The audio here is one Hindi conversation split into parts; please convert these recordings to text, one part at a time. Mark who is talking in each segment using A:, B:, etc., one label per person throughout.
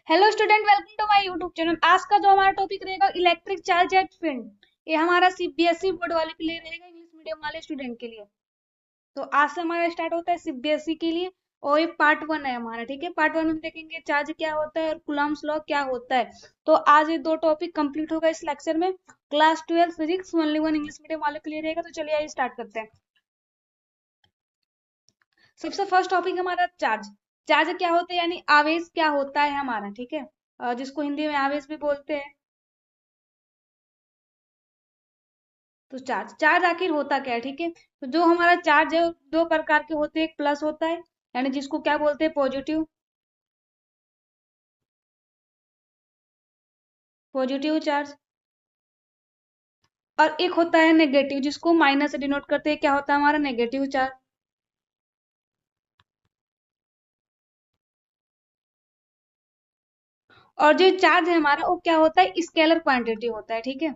A: Hello student, welcome to my YouTube channel. आज का जो हमारा टॉपिक रहेगा इलेक्ट्रिक चार्ज एट फील्ड। ये हमारा सीबीएसई बोर्ड वाले के लिए रहेगा, इंग्लिश मीडियम वाले स्टूडेंट के लिए। तो आज से हमारा स्टार्ट होता है सीबीएसई के लिए। और ये पार्ट वन है हमारा, ठीक है। पार्ट वन में देखेंगे चार्ज क्या होता है और कूलम्ब्स लॉ क्या होता है। तो आज ये दो टॉपिक कंप्लीट होगा इस लेक्चर में। Class 12 physics only one English medium वाले के लिए रहेगा। तो चलिए आइए स्टार्ट करते हैं। सबसे फर्स्ट टॉपिक हमारा चार्ज। चार्ज क्या होता है यानी आवेश क्या होता है हमारा, ठीक है। जिसको हिंदी में आवेश भी बोलते हैं। तो चार्ज चार्ज आखिर होता क्या है, ठीक है। तो जो हमारा चार्ज है वो दो प्रकार के होते हैं। एक प्लस होता है यानी जिसको क्या बोलते हैं, पॉजिटिव। Positive charge. और एक होता है नेगेटिव, जिसको माइनस से डिनोट करते हैं। क्या होता है हमारा नेगेटिव चार्ज। और जो चार्ज है हमारा वो क्या होता है, स्केलर क्वांटिटी होता है, ठीक है।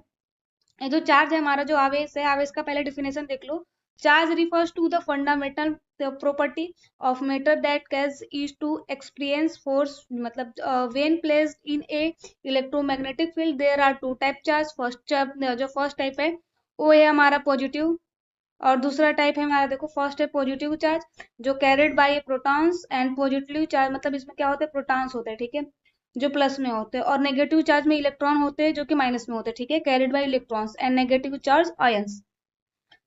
A: ये जो चार्ज है हमारा, जो आवेश है, आवेश का पहले डिफिनेशन देख लो। Charge refers to the fundamental property of matter that causes it to experience force. मतलब when placed in a electromagnetic field there are two type charge. जो फर्स्ट टाइप है वो है हमारा पॉजिटिव। और दूसरा टाइप है हमारा, देखो फर्स्ट है पॉजिटिव चार्ज जो carried by protons, and positive charge मतलब इसमें क्या होता है, प्रोटॉन्स होते हैं, ठीक है, जो प्लस में होते हैं। और नेगेटिव चार्ज में इलेक्ट्रॉन होते हैं जो कि माइनस में होते हैं, ठीक है, carried by electrons and negative charge ions.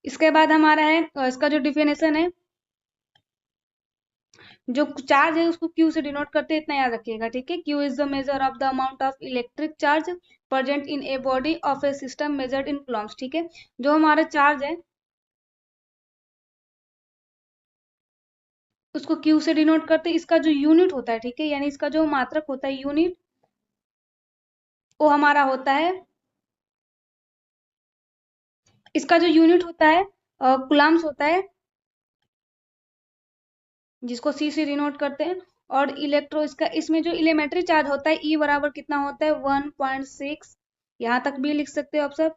A: इसके बाद हमारा है इसका जो डिफिनेशन है, जो चार्ज है उसको क्यू से डिनोट करते हैं, इतना याद रखिएगा, ठीक है। Q is the measure of the amount of electric charge present in a body of A system measured in Coulomb's, ठीक है। जो हमारा चार्ज है उसको क्यू से डिनोट करते हैं। इसका जो यूनिट होता है, ठीक है, यानी इसका जो मात्रक होता है, यूनिट, वो हमारा होता है, इसका जो यूनिट होता है कूलम्ब्स होता है, जिसको सी से डिनोट करते हैं। और इलेक्ट्रो इसका, इसमें जो इलेमेंट्री चार्ज होता है, ई बराबर कितना होता है, 1.6। यहाँ तक भी लिख सकते हो आप सब,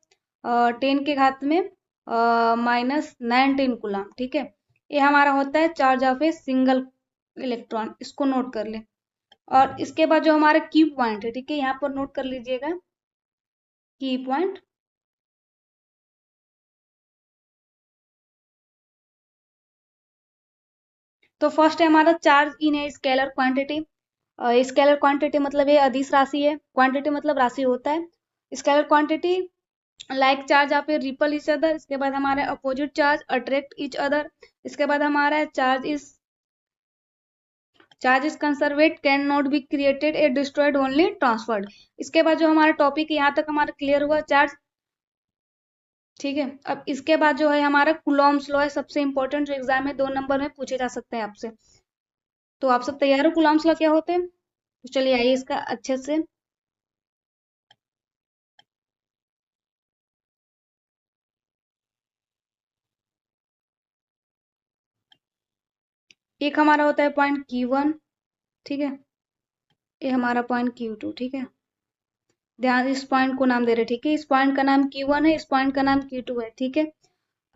A: 10 के घात में -19 कूलम, ठीक है। ये हमारा होता है charge of a single electron, इसको नोट कर ले। और इसके बाद जो हमारा की पॉइंट है, ठीक है, यहाँ पर नोट कर लीजिएगा की पॉइंट। तो फर्स्ट है हमारा charge in a scalar quantity. Scalar quantity मतलब ये अदिश राशि है, क्वांटिटी मतलब राशि होता है। स्केलर क्वांटिटी लाइक चार्ज आप रिपल इच अदर। इसके बाद हमारा opposite charge attract each other. इसके बाद हमारा charge is conserve can not be created a destroyed only transferred. इसके बाद जो हमारा टॉपिक यहाँ तक हमारा क्लियर हुआ चार्ज, ठीक है। अब इसके बाद जो है हमारा कुलॉम्स लॉ है, सबसे इंपॉर्टेंट, जो एग्जाम में 2 नंबर में पूछे जा सकते हैं आपसे। तो आप सब तैयार हो, कुलॉम्स लॉ क्या होते हैं। तो चलिए आइए इसका अच्छे से। एक हमारा होता है पॉइंट Q1, ठीक है। ये हमारा पॉइंट Q2, ठीक है। ध्यान, इस पॉइंट को नाम दे रहे हैं, ठीक है। इस पॉइंट का नाम Q1 है, इस पॉइंट का नाम Q2 है, ठीक है।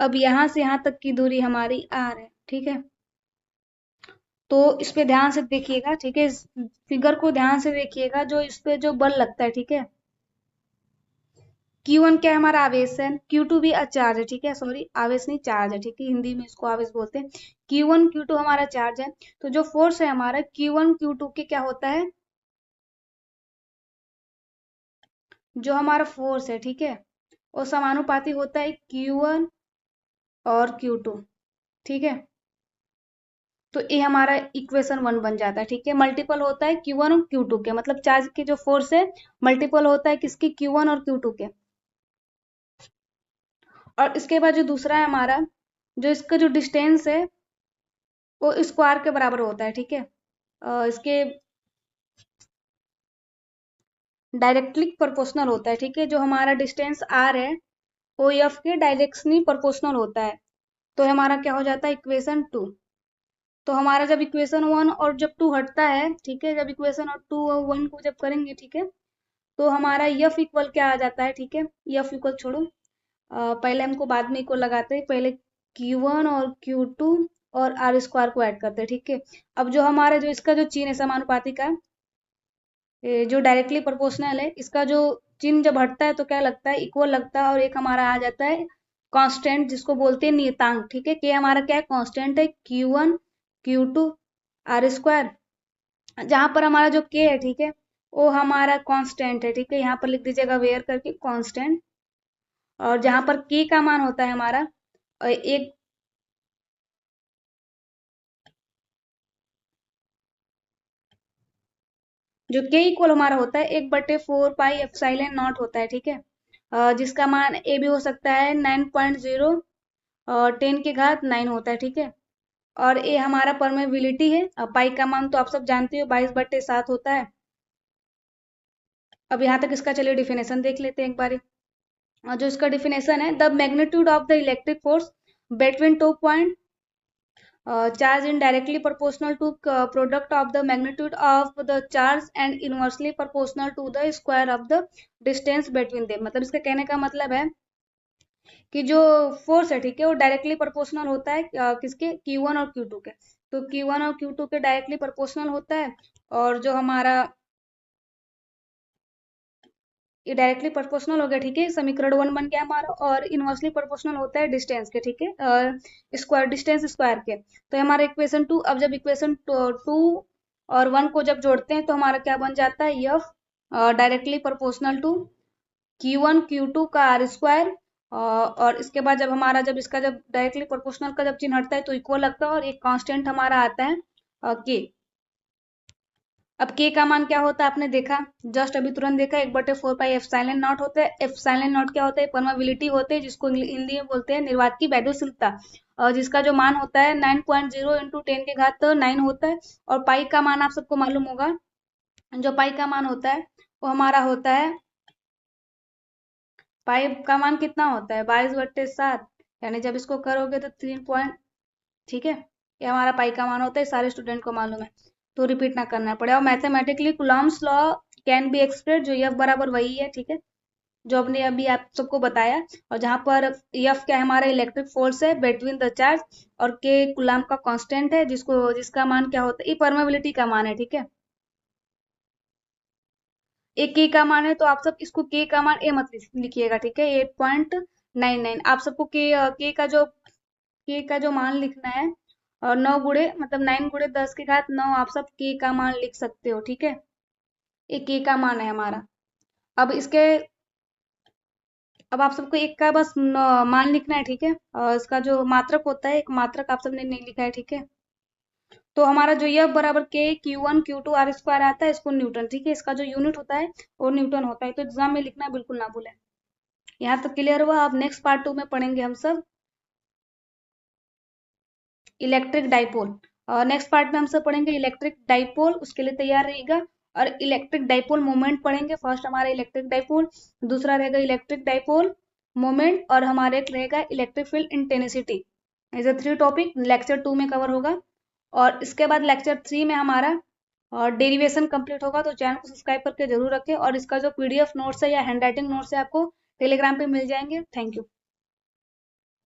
A: अब यहाँ से यहाँ तक की दूरी हमारी R है, ठीक है। तो इस पे ध्यान से देखिएगा, ठीक है। इस फिगर को ध्यान से देखिएगा, जो इस पे जो बल लगता है, ठीक है। Q1 क्या है, हमारा आवेश है। Q2 भी चार्ज है, ठीक है। सॉरी, आवेश नहीं, चार्ज है, ठीक है, हिंदी में इसको आवेश बोलते हैं। Q1 Q2 हमारा चार्ज है। तो जो फोर्स है हमारा Q1 Q2 के क्या होता है, जो हमारा फोर्स है, ठीक है, वो समानुपाती होता है Q1 और Q2, ठीक है। तो ये हमारा इक्वेशन 1 बन जाता है, ठीक है। मल्टीपल होता है Q1 और Q2 के, मतलब चार्ज के जो फोर्स है मल्टीपल होता है किसकी, Q1 और Q2 के। और इसके बाद जो दूसरा है हमारा, जो इसका जो डिस्टेंस है वो स्क्वायर के बराबर होता है, ठीक है। इसके डायरेक्टली प्रोपोर्शनल होता है, ठीक है। जो हमारा डिस्टेंस R है वो F के डायरेक्शनली प्रोपोर्शनल होता है। तो हमारा क्या हो जाता है, इक्वेशन 2। तो हमारा जब इक्वेशन 1 और जब 2 हटता है, ठीक है, जब इक्वेशन और 2 और 1 को जब करेंगे, ठीक है, तो हमारा F इक्वल क्या आ जाता है, ठीक है। F इक्वल छोड़ो, पहले हमको बाद में इक्वल लगाते हैं, पहले Q1 और Q2 और R स्क्वायर को ऐड करते हैं, ठीक है। अब जो हमारे जो इसका जो चिन्ह है समानुपाती का, जो डायरेक्टली प्रोपोर्शनल है, इसका जो चिन्ह जब हटता है तो क्या लगता है, इक्वल लगता है, और एक हमारा आ जाता है कांस्टेंट जिसको बोलते हैं नियतांक, ठीक है। के हमारा क्या है, कांस्टेंट है, Q1 Q2 आर स्क्वायर, जहां पर हमारा जो के है, ठीक है, वो हमारा कांस्टेंट है, ठीक है, यहाँ पर लिख दीजिएगा वेयर करके कांस्टेंट। और जहां पर के का मान होता है हमारा एक, जो के इक्वल हमारा होता है 1/4 पाई एप्सिलॉन नॉट होता है, ठीक है। जिसका मान ए भी हो सकता है 9.0 10 की घात 9 होता है, ठीक है। और ए हमारा परमेबिलिटी है। पाई का मान तो आप सब जानते हो 22/7 होता है। अब यहाँ तक इसका चलिए डिफिनेशन देख लेते हैं एक बार। जो इसका डिफिनेशन है, the magnitude of the electric force between 2 point charge in directly proportional to product of the magnitude of the charge and inversely proportional to the square of the distance between them। मतलब इसके कहने का मतलब है कि जो फोर्स है, ठीक है, वो डायरेक्टली प्रोपोर्शनल होता है किसके, Q1 और Q2 के। तो Q1 और Q2 के डायरेक्टली प्रोपोर्शनल होता है, और जो हमारा ये डायरेक्टली प्रोपोर्शनल हो गया, ठीक है, समीकरण 1 बन गया हमारा। और इनवर्सली प्रोपोर्शनल होता है डिस्टेंस के, ठीक है, स्क्वायर डिस्टेंस स्क्वायर के। तो हमारा इक्वेशन 2, अब जब इक्वेशन 2 और 1 को जब जोड़ते हैं तो हमारा क्या बन जाता है, F directly proportional to Q1 Q2 का आर स्क्वायर। और इसके बाद जब हमारा, जब इसका जब डायरेक्टली प्रोपोर्शनल का जब चिन्ह हटता है तो इक्वल लगता है, और एक कांस्टेंट हमारा आता है के। अब के का मान क्या होता है आपने देखा, जस्ट अभी तुरंत देखा, 1/4 पाई एप्सिलॉन नॉट होता है। एप्सिलॉन नॉट क्या होता है, परमेबिलिटी होते हैं, जिसको हिंदी में बोलते हैं निर्वात की वैद्युशीलता, और जिसका जो मान होता है 9.0 इंटू 10 की घात 9 होता है। और पाई का मान आप सबको मालूम होगा, जो पाई का मान होता है वो हमारा होता है, पाई का मान कितना होता है 22/7, यानी जब इसको करोगे तो 3 पॉइंट, ठीक है। ये हमारा पाई का मान होता है, सारे स्टूडेंट को मालूम है, तो रिपीट ना करना पड़े। और mathematically Coulomb's law can be express, जो एफ बराबर वही है, ठीक है, जो हमने अभी आप सबको बताया। और जहां पर एफ क्या है, हमारा इलेक्ट्रिक फोर्स है बिटवीन द चार्ज, और के कुलाम का कांस्टेंट है, जिसका मान क्या होता है, ये परमेबिलिटी का मान है, ठीक है। एक के का मान है तो आप सब इसको के का मान ए मत लिखिएगा, ठीक है, 8.99। आप सबको के का जो मान लिखना है, और 9 गुणे मतलब 9 × 10 की घात 9 आप सब के का मान लिख सकते हो, ठीक है। एक के का मान है हमारा। अब इसके, अब आप सबको एक का बस मान लिखना है, ठीक है। और इसका जो मात्रक होता है, एक मात्रक आप सबने नहीं लिखा है, ठीक है। तो हमारा जो यह बराबर के Q1 Q2 आर स्क्वायर आता है, इसको न्यूटन, ठीक है, इसका जो यूनिट होता है वो न्यूटन होता है। तो एग्जाम में लिखना बिल्कुल ना भूलें। यहाँ तक क्लियर हुआ। अब नेक्स्ट पार्ट 2 में पढ़ेंगे हम सब इलेक्ट्रिक डाइपोल। और नेक्स्ट पार्ट में हम सब पढ़ेंगे इलेक्ट्रिक डाइपोल, उसके लिए तैयार रहिएगा। और इलेक्ट्रिक डाइपोल मोमेंट पढ़ेंगे। फर्स्ट हमारा इलेक्ट्रिक डाइपोल, दूसरा रहेगा इलेक्ट्रिक डाइपोल मोमेंट, और हमारे एक रहेगा इलेक्ट्रिक फील्ड इंटेंसिटी। ऐसे 3 टॉपिक लेक्चर 2 में कवर होगा। और इसके बाद लेक्चर 3 में हमारा और डेरिवेशन कंप्लीट होगा। तो चैनल को सब्सक्राइब करके जरूर रखें। और इसका जो PDF नोट्स है या हैंड राइटिंग नोट्स है आपको टेलीग्राम पे मिल जाएंगे। Thank you.